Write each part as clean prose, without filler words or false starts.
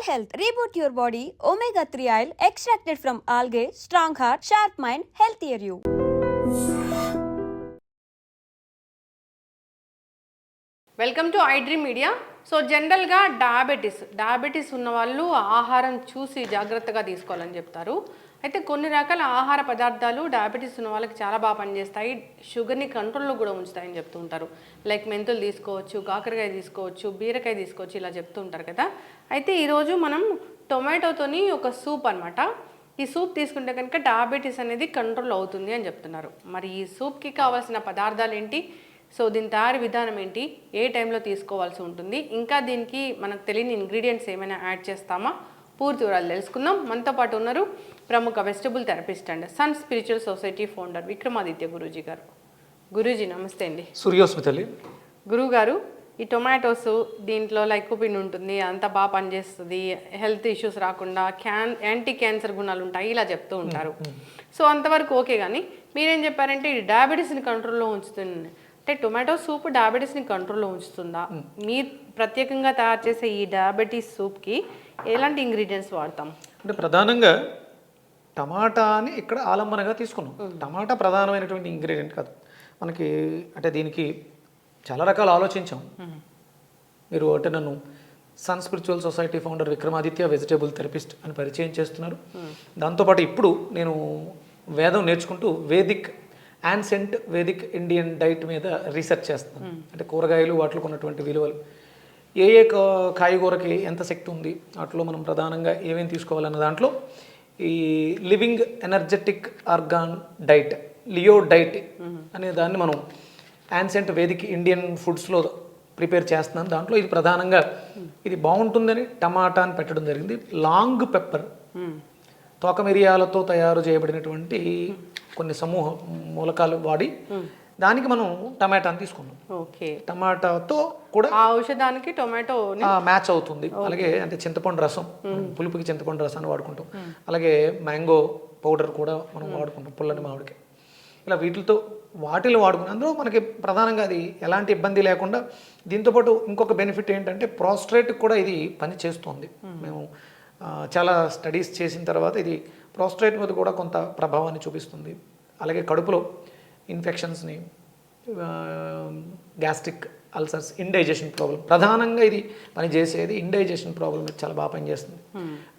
health. Reboot your body. Omega-3 oil extracted from algae. Strong heart, sharp mind, healthier you. Welcome to iDream media. So జనరల్గా diabetes ఉన్న వాళ్ళు ఆహారం చూసి జాగ్రత్తగా తీసుకోవాలని చెప్తారు. అయితే కొన్ని రకాల ఆహార పదార్థాలు డయాబెటీస్ ఉన్న వాళ్ళకి చాలా బాగా పనిచేస్తాయి, షుగర్ని కంట్రోల్లో కూడా ఉంచుతాయని చెప్తూ ఉంటారు. లైక్ మెంతులు తీసుకోవచ్చు, కాకరకాయ తీసుకోవచ్చు, బీరకాయ తీసుకోవచ్చు, ఇలా చెప్తూ ఉంటారు కదా. అయితే ఈరోజు మనం టొమాటోతోని ఒక సూప్ అనమాట. ఈ సూప్ తీసుకుంటే కనుక డయాబెటీస్ అనేది కంట్రోల్ అవుతుంది అని చెప్తున్నారు. మరి ఈ సూప్కి కావాల్సిన పదార్థాలు ఏంటి, సో దీని తయారీ విధానం ఏంటి, ఏ టైంలో తీసుకోవాల్సి ఉంటుంది, ఇంకా దీనికి మనకు తెలియని ఇంగ్రీడియంట్స్ ఏమైనా యాడ్ చేస్తామా, పూర్తి వివరాలు తెలుసుకుందాం. మనతో పాటు ఉన్నారు ప్రముఖ vegetable therapist and sun spiritual society founder Vikramaditya Guruji garu. Guruji నమస్తే అండి. సూర్యోస్మితలి. గురువు గారు, ఈ టొమాటోస్ దీంట్లో లైకోపిన్ ఉంటుంది, అంత బాగా పనిచేస్తుంది, హెల్త్ ఇష్యూస్ రాకుండా యాంటీ క్యాన్సర్ గుణాలు ఉంటాయి, ఇలా చెప్తూ ఉంటారు. సో అంతవరకు ఓకే, కానీ మీరేం చెప్పారంటే ఈ డయాబెటీస్ని కంట్రోల్లో ఉంచుతుంది. అంటే టొమాటో సూప్ డయాబెటీస్ని కంట్రోల్లో ఉంచుతుందా? మీరు ప్రత్యేకంగా తయారు చేసే ఈ డయాబెటీస్ సూప్కి ఎలాంటి ఇంగ్రీడియంట్స్ వాడతాం? అంటే ప్రధానంగా టమాటాని ఇక్కడ ఆలంబనగా తీసుకున్నాం. టమాటా ప్రధానమైనటువంటి ఇంగ్రీడియంట్ కాదు మనకి. అంటే దీనికి చాలా రకాలు ఆలోచించాం. మీరు అంటే నన్ను sun spiritual society founder Vikramaditya vegetable therapist అని పరిచయం చేస్తున్నారు. దాంతోపాటు ఇప్పుడు నేను వేదం నేర్చుకుంటూ యాన్సెంట్ వేదిక్ ఇండియన్ డైట్ మీద రీసెర్చ్ చేస్తున్నాను. అంటే కూరగాయలు వాటిలో ఉన్నటువంటి విలువలు, ఏ కాయగూరకి ఎంత శక్తి ఉంది, వాటిలో మనం ప్రధానంగా ఏమేమి తీసుకోవాలన్న దాంట్లో ఈ living energetic organ diet, Leo diet అనే దాన్ని మనం యాన్సెంట్ వేదిక్ ఇండియన్ ఫుడ్స్లో ప్రిపేర్ చేస్తున్నాను. దాంట్లో ఇది ప్రధానంగా ఇది బాగుంటుందని టమాటాని పెట్టడం జరిగింది. లాంగ్ పెప్పర్, తోక మిరియాలతో తయారు చేయబడినటువంటి కొన్ని సమూహ మూలకాలు వాడి దానికి మనం టమాటాని తీసుకున్నాం. ఓకే, టమాటాతో కూడా ఆ ఔషధానికి టొమాటో మ్యాచ్ అవుతుంది. అలాగే అంటే చింతపండు రసం, పులుపుకి చింతపండు రసాన్ని వాడుకుంటాం. అలాగే మ్యాంగో పౌడర్ కూడా మనం వాడుకుంటాం, పుల్లని మామిడికి. ఇలా వాటిలో వాడుకుని అందులో మనకి ప్రధానంగా అది ఎలాంటి ఇబ్బంది లేకుండా. దీంతోపాటు ఇంకొక బెనిఫిట్ ఏంటంటే ప్రోస్ట్రేట్కి కూడా ఇది పని చేస్తుంది. మేము చాలా స్టడీస్ చేసిన తర్వాత ఇది ప్రోస్ట్రేట్ మీద కూడా కొంత ప్రభావాన్ని చూపిస్తుంది. అలాగే కడుపులో ఇన్ఫెక్షన్స్ని, గ్యాస్ట్రిక్ అల్సర్స్, ఇండైజెషన్ ప్రాబ్లం, ప్రధానంగా ఇది పనిచేసేది ఇండైజెషన్ ప్రాబ్లం మీద చాలా బాగా పనిచేస్తుంది.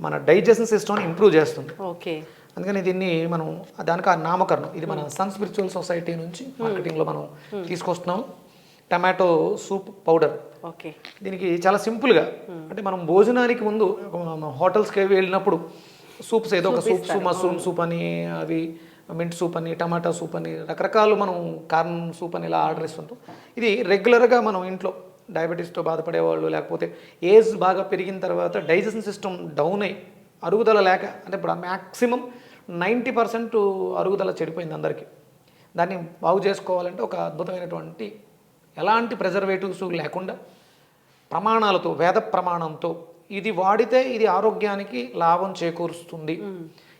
మన డైజెషన్ సిస్టమ్ని ఇంప్రూవ్ చేస్తుంది. ఓకే, అందుకని దీన్ని మనం దానికి ఆ నామకరణం ఇది మన సన్ స్పిరిచువల్ సొసైటీ నుంచి మార్కెటింగ్లో మనం తీసుకొస్తున్నాం. Tomato soup powder. ఓకే, దీనికి చాలా సింపుల్గా, అంటే మనం భోజనానికి ముందు హోటల్స్కి వెళ్ళినప్పుడు సూప్స్ ఏదో ఒక సూప్స్, మష్రూమ్ సూప్ అని, అవి మింట్ సూప్ అని, టమాటా సూప్ అని, రకరకాలు మనం కార్న్ సూప్ అని ఇలా ఆర్డర్ ఇస్తుంటాం. ఇది రెగ్యులర్గా మనం ఇంట్లో డయాబెటీస్తో బాధపడేవాళ్ళు, లేకపోతే ఏజ్ బాగా పెరిగిన తర్వాత డైజెషన్ సిస్టమ్ డౌన్ అయ్యి అరుగుదల లేక, అంటే ఇప్పుడు మ్యాక్సిమం 90% అరుగుదల చెడిపోయింది అందరికీ. దాన్ని బాగు చేసుకోవాలంటే ఒక అద్భుతమైనటువంటి ఎలాంటి ప్రిజర్వేటివ్స్ లేకుండా ప్రమాణాలతో, వేద ప్రమాణంతో ఇది వాడితే ఇది ఆరోగ్యానికి లాభం చేకూరుస్తుంది.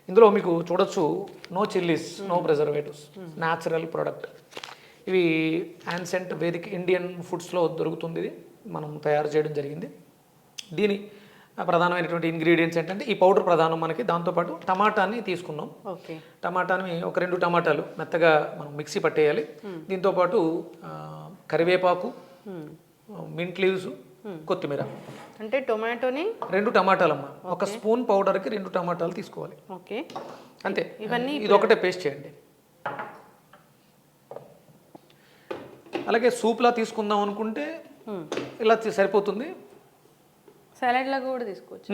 ఇందులో మీకు చూడొచ్చు, no chillies, no preservatives, natural product. ఇవి యాన్సెంట్ వేదిక్ ఇండియన్ ఫుడ్స్లో దొరుకుతుంది. ఇది మనం తయారు చేయడం జరిగింది. దీని ప్రధానమైనటువంటి ఇంగ్రీడియంట్స్ ఏంటంటే ఈ పౌడర్ ప్రధానం మనకి. దాంతోపాటు టమాటాని తీసుకున్నాం. ఓకే, టమాటాని ఒక 2 టమాటాలు మెత్తగా మనం మిక్సీ పట్టేయాలి. దీంతోపాటు కరివేపాకు, మింట్ లీవ్స్, కొత్తిమీర. అంటే టొమాటోని 2 టమాటాలమ్మ, ఒక స్పూన్ పౌడర్కి 2 టమాటాలు తీసుకోవాలి. ఓకే, అంతే. ఇవన్నీ ఇది ఒకటే పేస్ట్ చేయండి. అలాగే సూప్లా తీసుకుందాం అనుకుంటే ఇలా సరిపోతుంది. సలాడ్లా కూడా తీసుకోవచ్చు.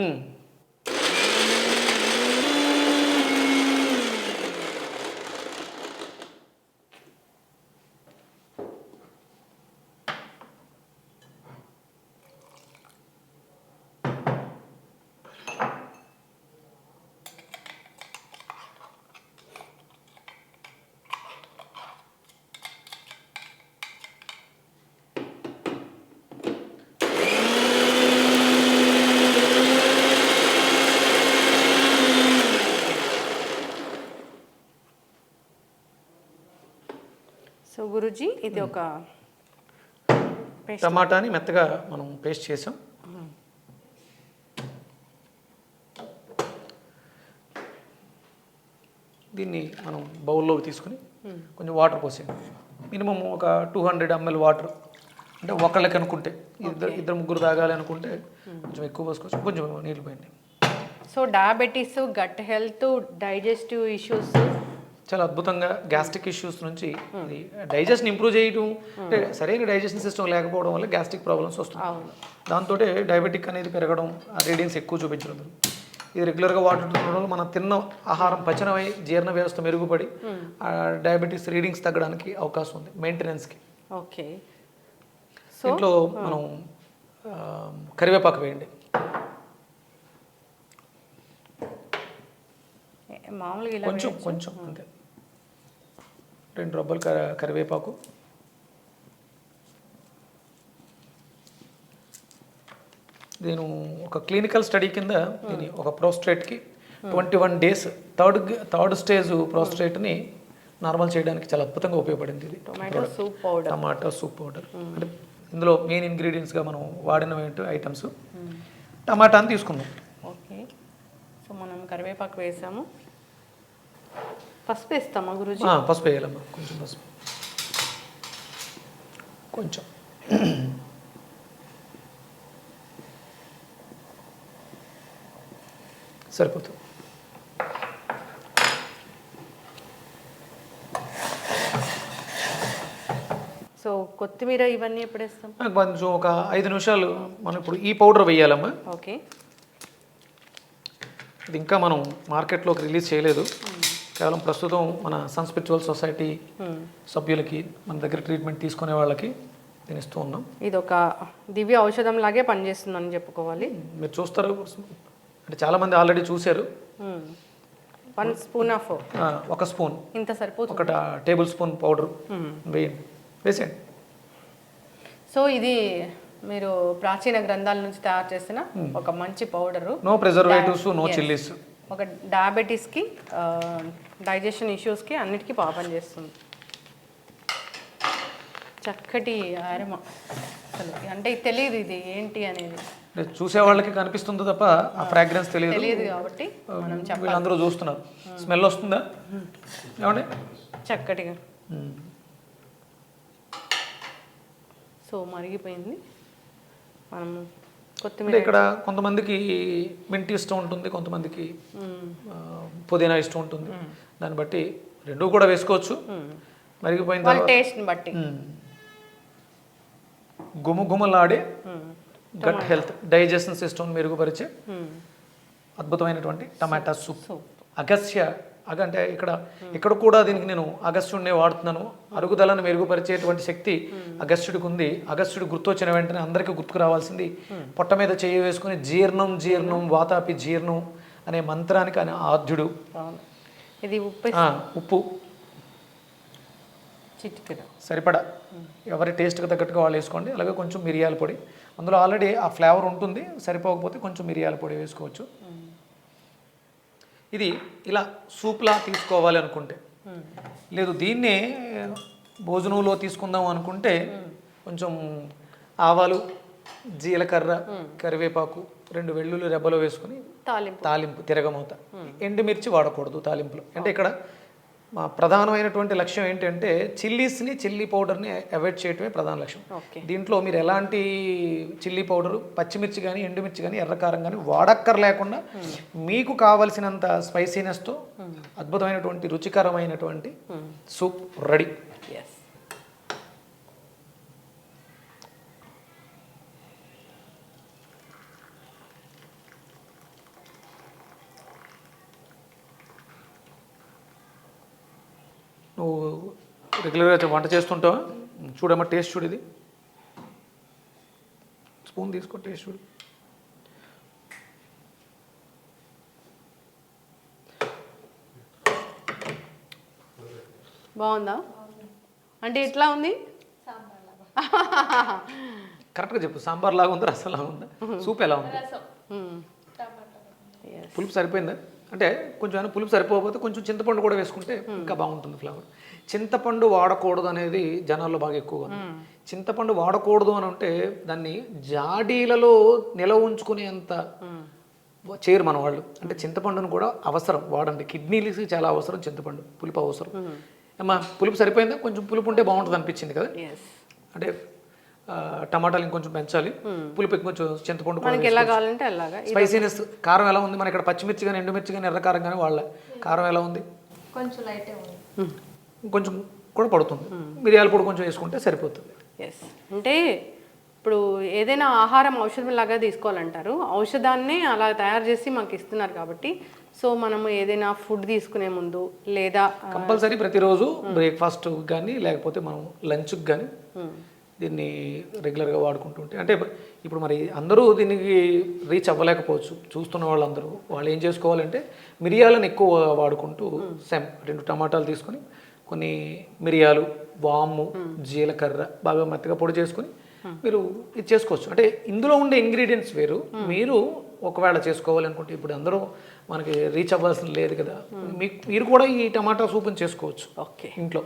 సో గురూజీ, ఇది ఒక టమాటాని మెత్తగా మనం పేస్ట్ చేసాం. దీన్ని మనం బౌల్లోకి తీసుకుని కొంచెం వాటర్ పోసేయండి. మినిమం ఒక 200 ml వాటర్, అంటే ఒకళ్ళకి అనుకుంటే ఇద్దరు ముగ్గురు తాగాలి అనుకుంటే కొంచెం ఎక్కువ పోసుకోవచ్చు, కొంచెం నీళ్ళు పోయండి. So diabetes, gut health, digestive issues చాలా అద్భుతంగా గ్యాస్ట్రిక్ ఇష్యూస్ నుంచి ఇది డైజెషన్ ఇంప్రూవ్ చేయడం, అంటే సరైన డైజెషన్ సిస్టమ్ లేకపోవడం వల్ల గ్యాస్ట్రిక్ ప్రాబ్లమ్స్ వస్తుంది. దాంతో డయాబెటిక్ అనేది పెరగడం, రీడింగ్స్ ఎక్కువ చూపించడం. ఇది రెగ్యులర్గా వాడుతుండడం వల్ల మనం తిన్న ఆహారం పచనమై జీర్ణ వ్యవస్థ మెరుగుపడి డయాబెటీస్ రీడింగ్స్ తగ్గడానికి అవకాశం ఉంది, మెయింటెనెన్స్కి. ఓకే. ఇంట్లో మనం కరివేపాకు వేయండి. మామూలుగా కొంచెం కొంచెం అంతే, 2 రబ్బలు కరివేపాకు. నేను ఒక క్లినికల్ స్టడీ కింద దీన్ని ఒక ప్రోస్ట్రేట్కి 21 days థర్డ్ స్టేజ్ ప్రోస్ట్రేట్ని నార్మల్ చేయడానికి చాలా అద్భుతంగా ఉపయోగపడింది ఇది. టొమాటో సూప్ పౌడర్ అంటే ఇందులో మెయిన్ ఇంగ్రీడియంట్స్గా మనం వాడిన ఐటమ్స్. టమాటాని తీసుకుందాం. ఓకే. సో మనం కరివేపాకు వేసాము. పసుపు వేస్తామా గురుజీ? పసుపు వేయాలమ్మా, కొంచెం పసుపు, కొంచెం. సరిపోతుంది. సో కొత్తిమీర ఇవన్నీ ఎప్పుడు వేస్తాం? కొంచెం ఒక 5 నిమిషాలు మనం ఇప్పుడు ఈ పౌడర్ వేయాలమ్మా. ఓకే. ఇది ఇంకా మనం మార్కెట్లోకి రిలీజ్ చేయలేదు, కేవలం ప్రస్తుతం మన సన్ స్పిరిచువల్ సొసైటీ సభ్యులకి, మన దగ్గర ట్రీట్మెంట్ తీసుకునే వాళ్ళకి దీన్ని ఇస్తూ ఉన్నాం. ఇది ఒక దివ్య ఔషధం లాగే పనిచేస్తుందని చెప్పుకోవాలి. మీరు చూస్తారు, అంటే చాలామంది ఆల్రెడీ చూశారు. 1 స్పూన్ ఆఫ్, ఒక స్పూన్, ఇంత సరిపోతుంది. ఒక టేబుల్ స్పూన్ పౌడర్ వేయండి, వేసేయండి. సో ఇది మీరు ప్రాచీన గ్రంథాల నుంచి తయారు చేసిన ఒక మంచి powder. No preservatives, no chillies. ఒక డయాబెటీస్కి, డైజెషన్ ఇష్యూస్కి అన్నిటికీ పాపం చేస్తుంది. చక్కటి ఆరమ, అసలు అంటే తెలియదు ఇది ఏంటి అనేది. చూసే వాళ్ళకి కనిపిస్తుంది తప్ప ఆ ఫ్రాగ్రెన్స్ తెలియదు కాబట్టి మనం వీళ్ళందరూ చూస్తున్నారు. స్మెల్ వస్తుందా ఏమండి? చక్కటిగా. సో మరిగిపోయింది. మనం కొత్తిమీర ఇక్కడ కొంతమందికి మింట్ ఇష్టం ఉంటుంది, కొంతమందికి పుదీనా ఇష్టం ఉంటుంది. దాన్ని బట్టి 2 కూడా వేసుకోవచ్చు. మరిగిపోయిన తర్వాత టేస్ట్ని బట్టి గుమగుమలాడే గట్ హెల్త్, డైజెషన్ సిస్టమ్ మెరుగుపరిచే అద్భుతమైనటువంటి టమాటా సూప్. అగస్త్య అంటే ఇక్కడ కూడా దీనికి నేను అగస్త్యుడినే వాడుతున్నాను. అరుగుదలను మెరుగుపరిచేటువంటి శక్తి అగస్త్యుడికి ఉంది. అగస్త్యుడు గుర్తొచ్చిన వెంటనే అందరికీ గుర్తుకు రావాల్సింది పొట్ట మీద చేయి వేసుకుని జీర్ణం జీర్ణం వాతాపి జీర్ణం అనే మంత్రానికి ఆయన ఆద్యుడు. ఇది ఉప్పు సరిపడా, ఎవరి టేస్ట్కి తగ్గట్టుగా వాళ్ళు వేసుకోండి. అలాగే కొంచెం మిరియాల పొడి, అందులో ఆల్రెడీ ఆ ఫ్లేవర్ ఉంటుంది, సరిపోకపోతే కొంచెం మిరియాల పొడి వేసుకోవచ్చు. ఇది ఇలా సూప్లా తీసుకోవాలి అనుకుంటే, లేదు దీన్నే భోజనంలో తీసుకుందాం అనుకుంటే కొంచెం ఆవాలు, జీలకర్ర, కరివేపాకు, 2 వెల్లుల్లి రెబ్బలు వేసుకుని తాలింపు తిరగమూత. ఎండుమిర్చి వాడకూడదు తాలింపులో. అంటే ఇక్కడ మా ప్రధానమైనటువంటి లక్ష్యం ఏంటంటే చిల్లీస్ని, చిల్లీ పౌడర్ని అవాయిడ్ చేయటమే ప్రధాన లక్ష్యం. దీంట్లో మీరు ఎలాంటి చిల్లీ పౌడరు, పచ్చిమిర్చి కానీ ఎండుమిర్చి కానీ ఎర్రకారం కానీ వాడక్కర్ లేకుండా మీకు కావలసినంత స్పైసీనెస్తో అద్భుతమైనటువంటి రుచికరమైనటువంటి సూప్ రెడీ. నువ్వు రెగ్యులర్గా వంట చేస్తుంటావా? చూడమ్మా, టేస్ట్ చూడు. ఇది స్పూన్ తీసుకో, టేస్ట్ చూడు. బాగుందా? అంటే ఎట్లా ఉంది? కరెక్ట్గా చెప్పు. సాంబార్ లాగా ఉందా, రసం లాగా ఉందా, సూప్ ఎలా ఉంది? పులుపు సరిపోయిందా? అంటే కొంచెం పులుపు సరిపోకపోతే కొంచెం చింతపండు కూడా వేసుకుంటే ఇంకా బాగుంటుంది ఫ్లేవర్. చింతపండు వాడకూడదు అనేది జనాల్లో బాగా ఎక్కువగా ఉంది. చింతపండు వాడకూడదు అని అంటే దాన్ని జాడీలలో నిలవ ఉంచుకునేంత చేయరు మన వాళ్ళు. అంటే చింతపండును కూడా అవసరం వాడండి, కిడ్నీలకి చాలా అవసరం చింతపండు, పులుపు అవసరం. అమ్మా పులుపు సరిపోయిందా, కొంచెం పులుపు ఉంటే బాగుంటుంది అనిపించింది కదా. అంటే టమాటాలు ఇంకొంచెం పెంచాలి, పులుపు ఇంకొంచెం చింతపండు మనకి ఎలా కావాలంటే అలాగా. స్పైసీనెస్ కారం ఎలా ఉంది మన ఇక్కడ, పచ్చిమిర్చి కానీ ఎండుమిర్చి కానీ ఎర్ర కారం కానీ వాళ్ళ కారం ఎలా ఉంది, కొంచెం లైటే ఉంది. కొంచెం కూడా పడుతుంది, మిరియాల పొడి కొంచెం వేసుకుంటే సరిపోతుంది. ఎస్, అంటే ఇప్పుడు ఏదైనా ఆహారం ఔషధం లాగా తీసుకోవాలంటారు, ఔషధాన్నే అలా తయారు చేసి మాకు ఇస్తున్నారు కాబట్టి సో మనము ఏదైనా ఫుడ్ తీసుకునే ముందు లేదా కంపల్సరీ ప్రతిరోజు బ్రేక్ఫాస్ట్ కానీ లేకపోతే మనం లంచ్కి కానీ దీన్ని రెగ్యులర్గా వాడుకుంటుంటే, అంటే ఇప్పుడు మరి అందరూ దీనికి రీచ్ అవ్వలేకపోవచ్చు చూస్తున్న వాళ్ళందరూ, వాళ్ళు ఏం చేసుకోవాలంటే మిరియాలను ఎక్కువ వాడుకుంటూ సేమ్ 2 టమాటాలు తీసుకొని కొన్ని మిరియాలు, వాము, జీలకర్ర బాగా మెత్తగా పొడి చేసుకొని మీరు ఇది చేసుకోవచ్చు. అంటే ఇందులో ఉండే ఇంగ్రీడియంట్స్ వేరు, మీరు ఒకవేళ చేసుకోవాలనుకుంటే ఇప్పుడు అందరూ మనకి రీచ్ అవ్వాల్సిన లేదు కదా, మీరు కూడా ఈ టమాటా సూప్ని చేసుకోవచ్చు ఓకే ఇంట్లో.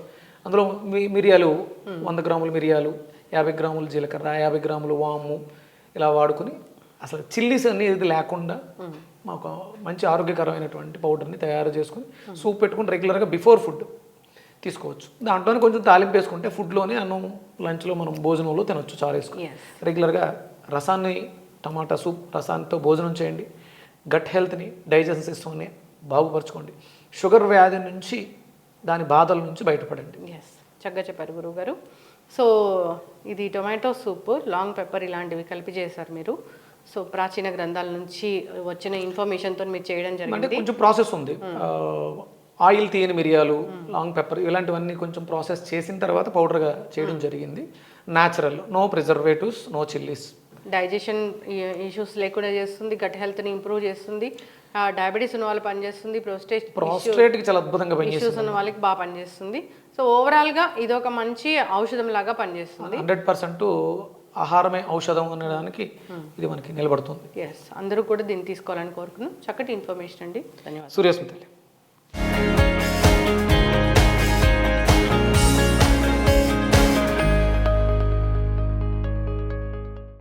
అందులో మిరియాలు 100 గ్రాములు మిరియాలు, 50 గ్రాములు జీలకర్ర, 50 గ్రాములు వాము ఇలా వాడుకొని అసలు చిల్లీస్ అనేది లేకుండా మాకు మంచి ఆరోగ్యకరమైనటువంటి పౌడర్ని తయారు చేసుకుని సూప్ పెట్టుకుని రెగ్యులర్గా బిఫోర్ ఫుడ్ తీసుకోవచ్చు. దాంట్లోనే కొంచెం తాలింపు వేసుకుంటే ఫుడ్లోనే అన్నం లంచ్లో మనం భోజనంలో తినొచ్చు చారు వేసుకుని. రెగ్యులర్గా రసాన్ని, టమాటా సూప్ రసాన్నితో భోజనం చేయండి. గట్ హెల్త్ని, డైజెషన్ సిస్టమ్ని బాగుపరచుకోండి. షుగర్ వ్యాధి నుంచి, దాని బాధల నుంచి బయటపడండి. ఎస్, చక్కగా చెప్పారు గురువు గారు. సో ఇది టొమాటో సూప్, లాంగ్ పెప్పర్ ఇలాంటివి కలిపి చేశారు మీరు. సో ప్రాచీన గ్రంథాల నుంచి వచ్చిన ఇన్ఫర్మేషన్తో మీరు చేయడం అంటే జరిగింది. కొంచెం ప్రాసెస్ ఉంది. ఆయిల్ తీయని మిరియాలు, లాంగ్ పెప్పర్ ఇలాంటివన్నీ కొంచెం ప్రాసెస్ చేసిన తర్వాత పౌడర్గా చేయడం జరిగింది. Natural, no preservatives, no chillies. Digestion issues లేకుండా చేస్తుంది, గట్ హెల్త్ని ఇంప్రూవ్ చేస్తుంది, డయాబెటీస్ ఉన్న వాళ్ళు పనిచేస్తుంది, ప్రోస్టేట్కి చాలా అద్భుతంగా ఇష్యూస్ పనిచేస్తుంది. ఉన్న వాళ్ళకి బాగా పనిచేస్తుంది. సో ఓవరాల్గా ఇది ఒక మంచి ఔషధం లాగా పనిచేస్తుంది. 100% ఆహారమే ఔషధం అనడానికి ఇది మనకి నిలబడుతుంది. ఎస్, అందరూ కూడా దీన్ని తీసుకోవాలని కోరుకున్నాం. చక్కటి ఇన్ఫర్మేషన్ అండి, ధన్యవాదాలు. సూర్యస్మితల్లి.